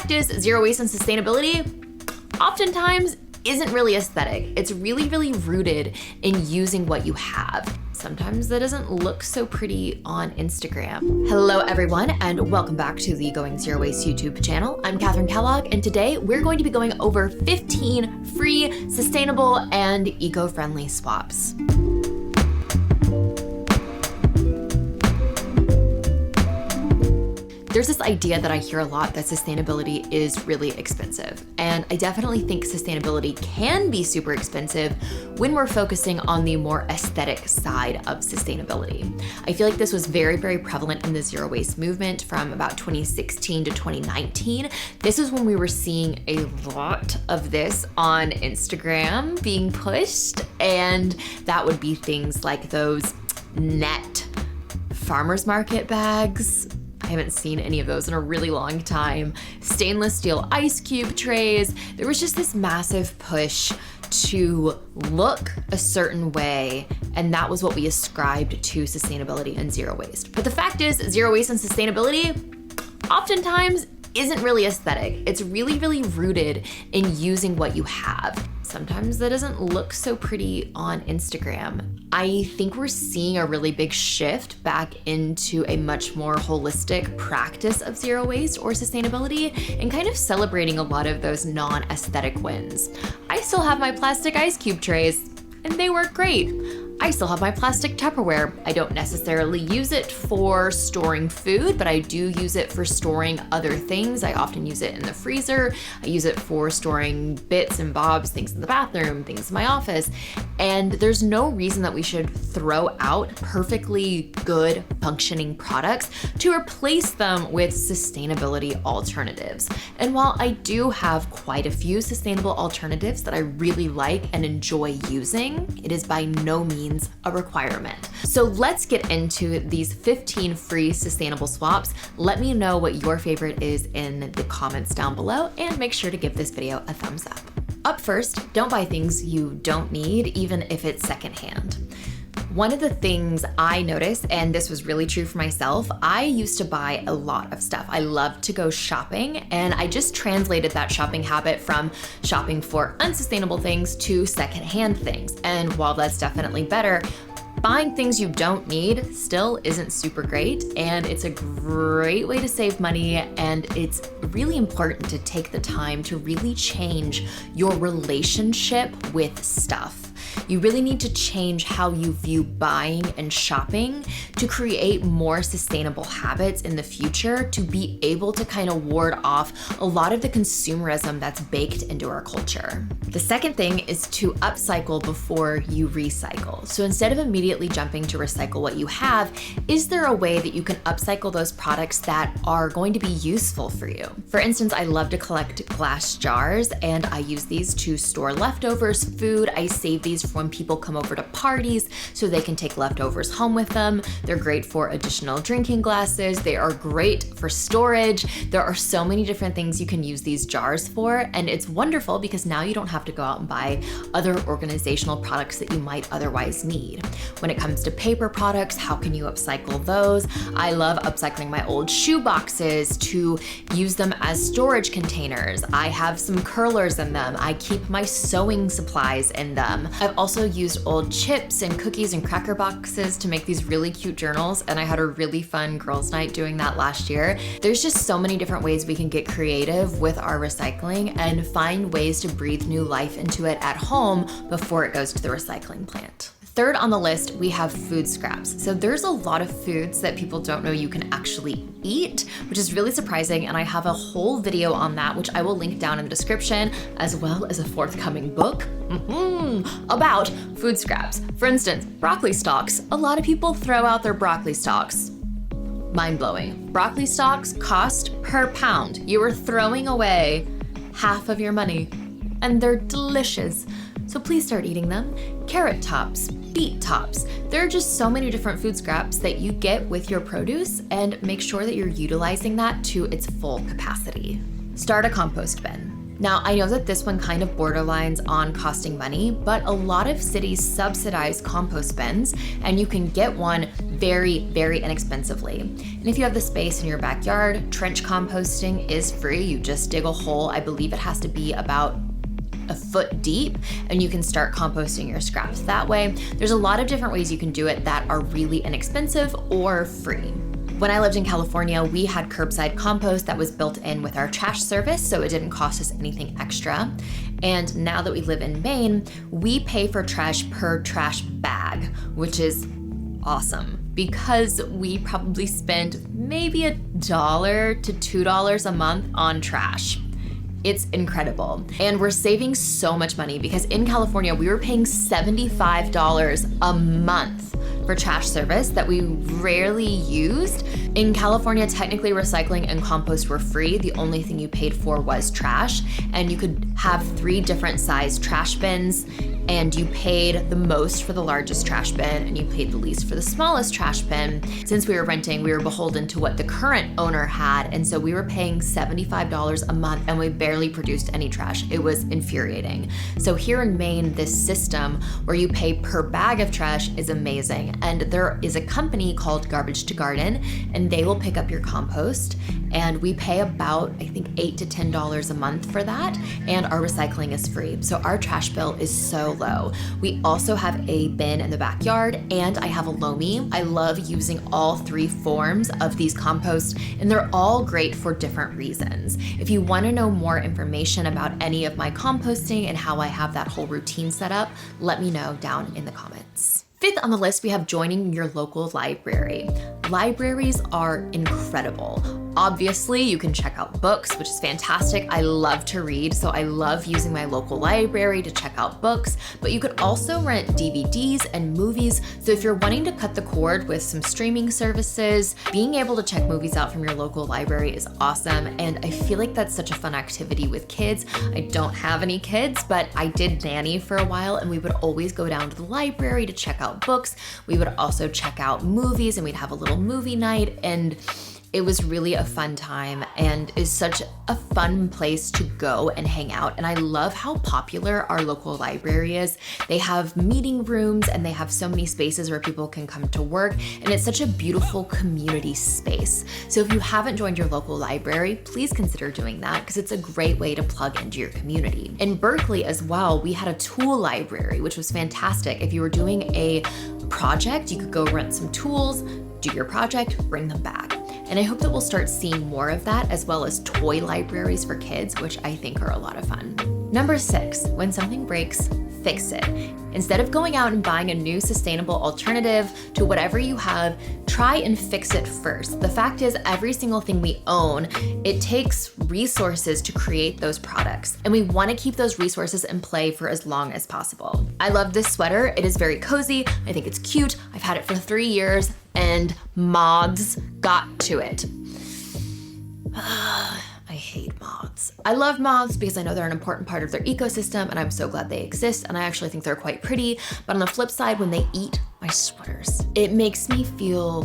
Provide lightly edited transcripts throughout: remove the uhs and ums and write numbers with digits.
fact is, zero waste and sustainability oftentimes isn't really aesthetic. It's really, really rooted in using what you have. Sometimes that doesn't look so pretty on Instagram. Hello everyone, and welcome back to the Going Zero Waste YouTube channel. I'm Catherine Kellogg, and today we're going to be going over 15 free, sustainable, and eco-friendly swaps. There's this idea that I hear a lot that sustainability is really expensive. And I definitely think sustainability can be super expensive when we're focusing on the more aesthetic side of sustainability. I feel like this was very, very prevalent in the zero waste movement from about 2016 to 2019. This is when we were seeing a lot of this on Instagram being pushed. And that would be things like those net farmers market bags. I haven't seen any of those in a really long time. Stainless steel ice cube trays. There was just this massive push to look a certain way, and that was what we ascribed to sustainability and zero waste. But the fact is, zero waste and sustainability oftentimes isn't really aesthetic. It's really, really rooted in using what you have. Sometimes that doesn't look so pretty on Instagram. I think we're seeing a really big shift back into a much more holistic practice of zero waste or sustainability and kind of celebrating a lot of those non-aesthetic wins. I still have my plastic ice cube trays and they work great. I still have my plastic Tupperware. I don't necessarily use it for storing food, but I do use it for storing other things. I often use it in the freezer. I use it for storing bits and bobs, things in the bathroom, things in my office. And there's no reason that we should throw out perfectly good functioning products to replace them with sustainability alternatives. And while I do have quite a few sustainable alternatives that I really like and enjoy using, it is by no means a requirement. So let's get into these 15 free sustainable swaps. Let me know what your favorite is in the comments down below, and make sure to give this video a thumbs up. Up first, don't buy things you don't need, even if it's secondhand. One of the things I noticed, and this was really true for myself, I used to buy a lot of stuff. I loved to go shopping, and I just translated that shopping habit from shopping for unsustainable things to secondhand things. And while that's definitely better, buying things you don't need still isn't super great, and it's a great way to save money, and it's really important to take the time to really change your relationship with stuff. You really need to change how you view buying and shopping to create more sustainable habits in the future, to be able to kind of ward off a lot of the consumerism that's baked into our culture. The second thing is to upcycle before you recycle. So instead of immediately jumping to recycle what you have, is there a way that you can upcycle those products that are going to be useful for you? For instance, I love to collect glass jars, and I use these to store leftovers, food. I save these for when people come over to parties so they can take leftovers home with them. They're great for additional drinking glasses. They are great for storage. There are so many different things you can use these jars for, and it's wonderful because now you don't have to go out and buy other organizational products that you might otherwise need. When it comes to paper products, how can you upcycle those? I love upcycling my old shoe boxes to use them as storage containers. I have some curlers in them. I keep my sewing supplies in them. I've also used old chips and cookies and cracker boxes to make these really cute journals, and I had a really fun girls' night doing that last year. There's just so many different ways we can get creative with our recycling and find ways to breathe new life into it at home before it goes to the recycling plant. Third on the list, we have food scraps. So there's a lot of foods that people don't know you can actually eat, which is really surprising, and I have a whole video on that, which I will link down in the description, as well as a forthcoming book about food scraps. For instance, broccoli stalks. A lot of people throw out their broccoli stalks. Mind-blowing. Broccoli stalks cost per pound. You are throwing away half of your money, and they're delicious. So please start eating them. Carrot tops, beet tops. There are just so many different food scraps that you get with your produce, and make sure that you're utilizing that to its full capacity. Start a compost bin. Now, I know that this one kind of borderlines on costing money, but a lot of cities subsidize compost bins, and you can get one very, very inexpensively. And if you have the space in your backyard, trench composting is free. You just dig a hole. I believe it has to be about a foot deep, and you can start composting your scraps that way. There's a lot of different ways you can do it that are really inexpensive or free. When I lived in California, we had curbside compost that was built in with our trash service, so it didn't cost us anything extra. And now that we live in Maine, we pay for trash per trash bag, which is awesome because we probably spend maybe $1 to $2 a month on trash. It's incredible. And we're saving so much money because in California, we were paying $75 a month for trash service that we rarely used. In California, technically recycling and compost were free. The only thing you paid for was trash, and you could have 3 different size trash bins, and you paid the most for the largest trash bin and you paid the least for the smallest trash bin. Since we were renting, we were beholden to what the current owner had, and so we were paying $75 a month and we barely produced any trash. It was infuriating. So here in Maine, this system where you pay per bag of trash is amazing. And there is a company called Garbage to Garden, and they will pick up your compost, and we pay about, I think, $8 to $10 a month for that, and our recycling is free. So our trash bill is so low. We also have a bin in the backyard, and I have a loamy. I love using all 3 forms of these composts, and they're all great for different reasons. If you want to know more information about any of my composting and how I have that whole routine set up, let me know down in the comments. 5th on the list, we have joining your local library. Libraries are incredible. Obviously, you can check out books, which is fantastic. I love to read, so I love using my local library to check out books, but you could also rent DVDs and movies. So if you're wanting to cut the cord with some streaming services, being able to check movies out from your local library is awesome. And I feel like that's such a fun activity with kids. I don't have any kids, but I did nanny for a while, and we would always go down to the library to check out books. We would also check out movies, and we'd have a little movie night, and it was really a fun time and is such a fun place to go and hang out. And I love how popular our local library is. They have meeting rooms and they have so many spaces where people can come to work, and it's such a beautiful community space. So if you haven't joined your local library, please consider doing that because it's a great way to plug into your community. In Berkeley as well, we had a tool library, which was fantastic. If you were doing a project, you could go rent some tools, do your project, bring them back. And I hope that we'll start seeing more of that, as well as toy libraries for kids, which I think are a lot of fun. Number 6, when something breaks, fix it. Instead of going out and buying a new sustainable alternative to whatever you have, try and fix it first. The fact is, every single thing we own, it takes resources to create those products, and we want to keep those resources in play for as long as possible. I love this sweater. It is very cozy. I think it's cute. I've had it for 3 years, and moths got to it. I hate moths. I love moths because I know they're an important part of their ecosystem, and I'm so glad they exist, and I actually think they're quite pretty. But on the flip side, when they eat my sweaters, it makes me feel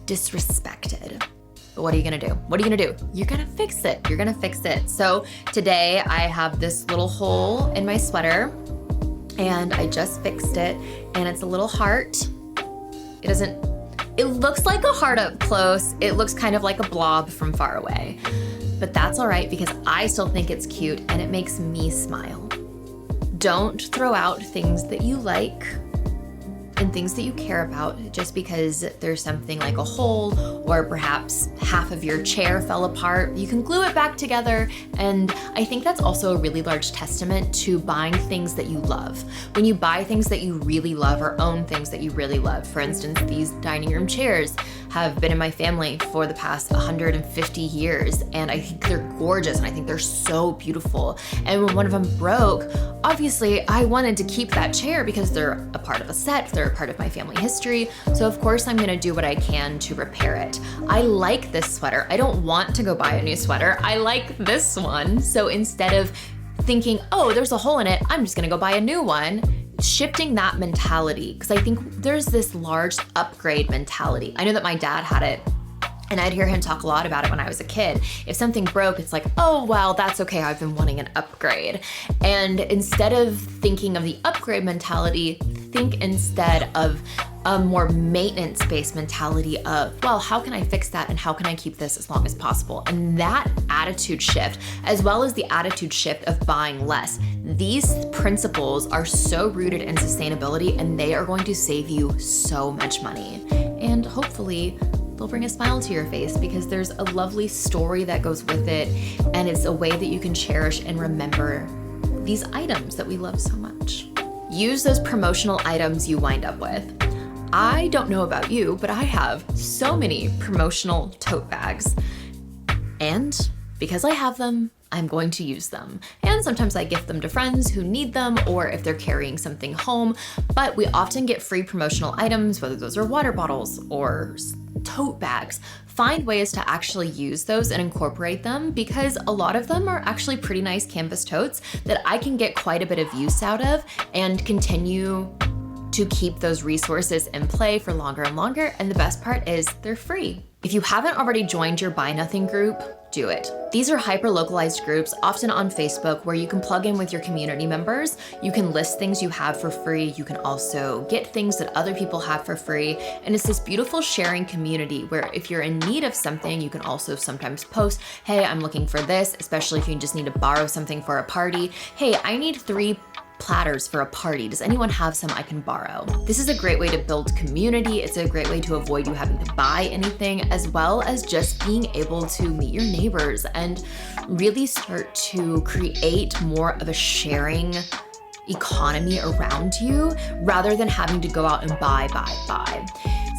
disrespected. But what are you gonna do? What are you gonna do? You're gonna fix it. You're gonna fix it. So today I have this little hole in my sweater, and I just fixed it, and it's a little heart. It looks like a heart up close. It looks kind of like a blob from far away. But that's all right because I still think it's cute and it makes me smile. Don't throw out things that you like and things that you care about just because there's something like a hole or perhaps half of your chair fell apart. You can glue it back together, and I think that's also a really large testament to buying things that you love. When you buy things that you really love or own things that you really love, for instance, these dining room chairs have been in my family for the past 150 years, and I think they're gorgeous and I think they're so beautiful. And when one of them broke, obviously I wanted to keep that chair because they're a part of a set, they're a part of my family history. So of course I'm gonna do what I can to repair it. I like this sweater. I don't want to go buy a new sweater. I like this one. So instead of thinking, oh, there's a hole in it, I'm just gonna go buy a new one, shifting that mentality, because I think there's this large upgrade mentality. I know that my dad had it And I'd hear him talk a lot about it when I was a kid. If something broke, it's like, oh, well, that's okay. I've been wanting an upgrade. And instead of thinking of the upgrade mentality, think instead of a more maintenance-based mentality of, well, how can I fix that and how can I keep this as long as possible? And that attitude shift, as well as the attitude shift of buying less, these principles are so rooted in sustainability and they are going to save you so much money. And hopefully, they'll bring a smile to your face because there's a lovely story that goes with it, and it's a way that you can cherish and remember these items that we love so much. Use those promotional items you wind up with. I don't know about you, but I have so many promotional tote bags. And because I have them, I'm going to use them. And sometimes I gift them to friends who need them or if they're carrying something home. But we often get free promotional items, whether those are water bottles or tote bags. Find ways to actually use those and incorporate them because a lot of them are actually pretty nice canvas totes that I can get quite a bit of use out of and continue to keep those resources in play for longer and longer. And the best part is they're free. If you haven't already joined your Buy Nothing group, do it. These are hyper-localized groups, often on Facebook, where you can plug in with your community members. You can list things you have for free. You can also get things that other people have for free. And it's this beautiful sharing community where if you're in need of something, you can also sometimes post, hey, I'm looking for this, especially if you just need to borrow something for a party. Hey, I need 3 platters for a party. Does anyone have some I can borrow? This is a great way to build community. It's a great way to avoid you having to buy anything, as well as just being able to meet your neighbors and really start to create more of a sharing economy around you rather than having to go out and buy.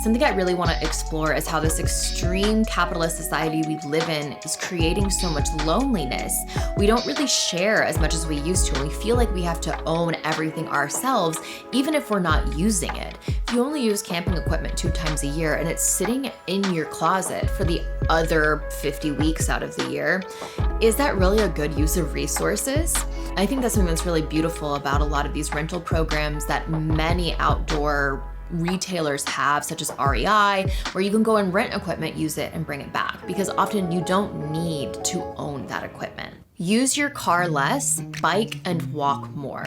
Something I really want to explore is how this extreme capitalist society we live in is creating so much loneliness. We don't really share as much as we used to, and we feel like we have to own everything ourselves, even if we're not using it. If you only use camping equipment 2 times a year and it's sitting in your closet for the other 50 weeks out of the year, is that really a good use of resources? I think that's something that's really beautiful about a lot of these rental programs that many outdoor retailers have, such as REI, where you can go and rent equipment, use it, and bring it back, because often you don't need to own that equipment. Use your car less, bike, and walk more.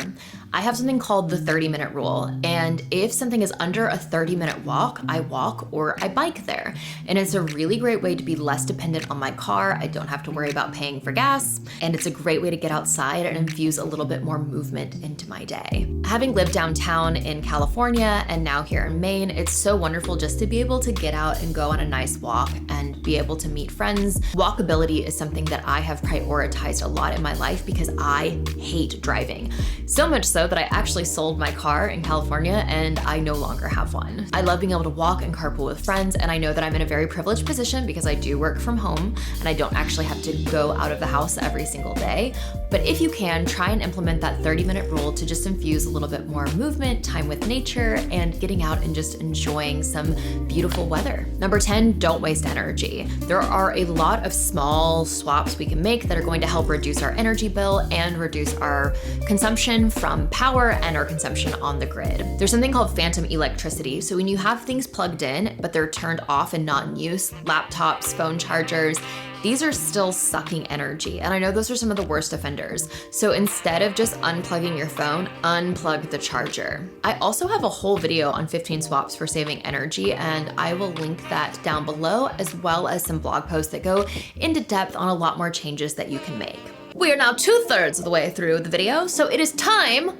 I have something called the 30-minute rule, and if something is under a 30-minute walk, I walk or I bike there. And it's a really great way to be less dependent on my car. I don't have to worry about paying for gas, and it's a great way to get outside and infuse a little bit more movement into my day. Having lived downtown in California and now here in Maine, it's so wonderful just to be able to get out and go on a nice walk and be able to meet friends. Walkability is something that I have prioritized a lot in my life because I hate driving. So much so that I actually sold my car in California and I no longer have one. I love being able to walk and carpool with friends, and I know that I'm in a very privileged position because I do work from home and I don't actually have to go out of the house every single day. But if you can, try and implement that 30-minute rule to just infuse a little bit more movement, time with nature, and getting out and just enjoying some beautiful weather. Number 10, don't waste energy. There are a lot of small swaps we can make that are going to help reduce our energy bill and reduce our consumption from power and our consumption on the grid. There's something called phantom electricity. So when you have things plugged in, but they're turned off and not in use, laptops, phone chargers, these are still sucking energy. And I know those are some of the worst offenders. So instead of just unplugging your phone, unplug the charger. I also have a whole video on 15 swaps for saving energy, and I will link that down below, as well as some blog posts that go into depth on a lot more changes that you can make. We are now 2/3 of the way through the video, so it is time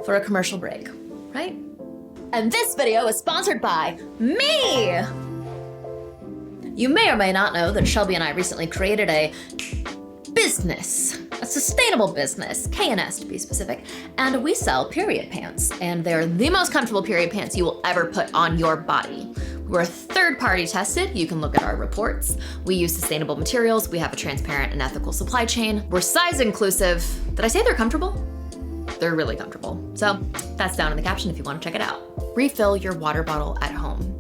for a commercial break, right? And this video is sponsored by me! You may or may not know that Shelby and I recently created a business, a sustainable business, K&S to be specific, and we sell period pants, and they're the most comfortable period pants you will ever put on your body. We're third-party tested. You can look at our reports. We use sustainable materials. We have a transparent and ethical supply chain. We're size inclusive. Did I say they're comfortable? They're really comfortable. So that's down in the caption if you want to check it out. Refill your water bottle at home.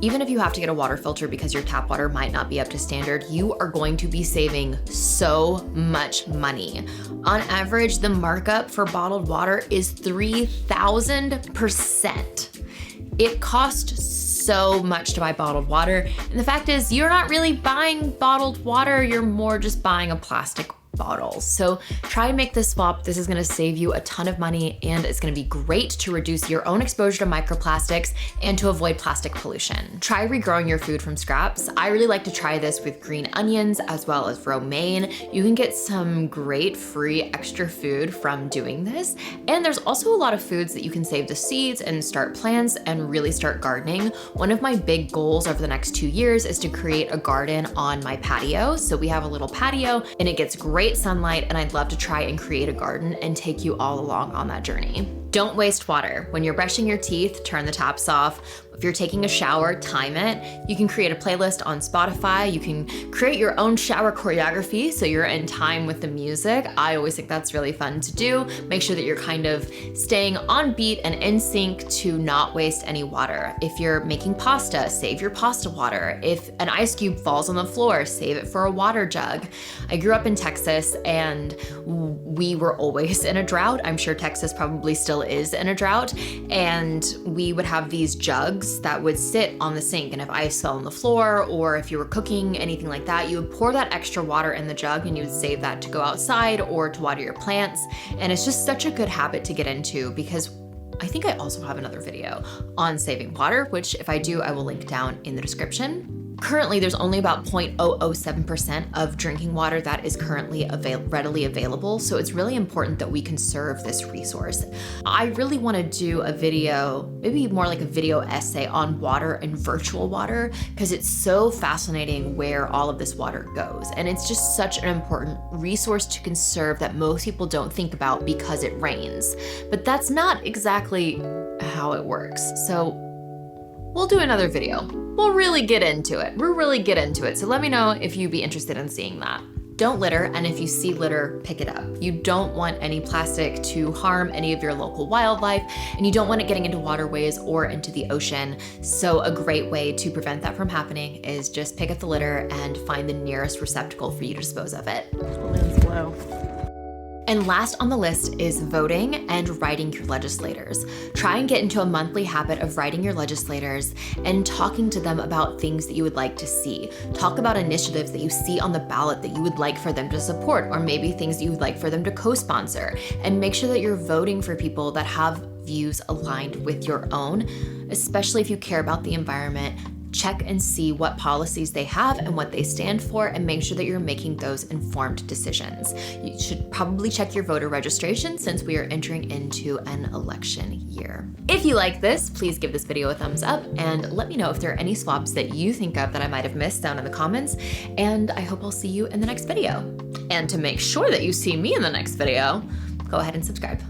Even if you have to get a water filter because your tap water might not be up to standard, you are going to be saving so much money. On average, the markup for bottled water is 3,000%. It costs so much to buy bottled water. And the fact is, you're not really buying bottled water, you're more just buying a plastic bottles. So try and make this swap. This is gonna save you a ton of money, and it's gonna be great to reduce your own exposure to microplastics and to avoid plastic pollution. Try regrowing your food from scraps. I really like to try this with green onions as well as romaine. You can get some great free extra food from doing this. And there's also a lot of foods that you can save the seeds and start plants and really start gardening. One of my big goals over the next 2 years is to create a garden on my patio. So we have a little patio and it gets great sunlight, and I'd love to try and create a garden and take you all along on that journey. Don't waste water. When you're brushing your teeth, turn the taps off. If you're taking a shower, time it. You can create a playlist on Spotify. You can create your own shower choreography so you're in time with the music. I always think that's really fun to do. Make sure that you're kind of staying on beat and in sync to not waste any water. If you're making pasta, save your pasta water. If an ice cube falls on the floor, save it for a water jug. I grew up in Texas and we were always in a drought. I'm sure Texas probably still is in a drought. And we would have these jugs that would sit on the sink, and if ice fell on the floor or if you were cooking, anything like that, you would pour that extra water in the jug and you would save that to go outside or to water your plants. And it's just such a good habit to get into, because I think I also have another video on saving water, which if I do, I will link down in the description. Currently, there's only about 0.007% of drinking water that is currently readily available, so it's really important that we conserve this resource. I really want to do a video, maybe more like a video essay on water and virtual water, because it's so fascinating where all of this water goes. And it's just such an important resource to conserve that most people don't think about because it rains. But that's not exactly how it works. So we'll do another video. We'll really get into it. So let me know if you'd be interested in seeing that. Don't litter, and if you see litter, pick it up. You don't want any plastic to harm any of your local wildlife, and you don't want it getting into waterways or into the ocean. So a great way to prevent that from happening is just pick up the litter and find the nearest receptacle for you to dispose of it. Balloons blow. And last on the list is voting and writing your legislators. Try and get into a monthly habit of writing your legislators and talking to them about things that you would like to see. Talk about initiatives that you see on the ballot that you would like for them to support, or maybe things that you would like for them to co-sponsor. And make sure that you're voting for people that have views aligned with your own, especially if you care about the environment. Check and see what policies they have and what they stand for, and make sure that you're making those informed decisions. You should probably check your voter registration since we are entering into an election year. If you like this, please give this video a thumbs up and let me know if there are any swaps that you think of that I might have missed down in the comments, and I hope I'll see you in the next video. And to make sure that you see me in the next video, go ahead and subscribe.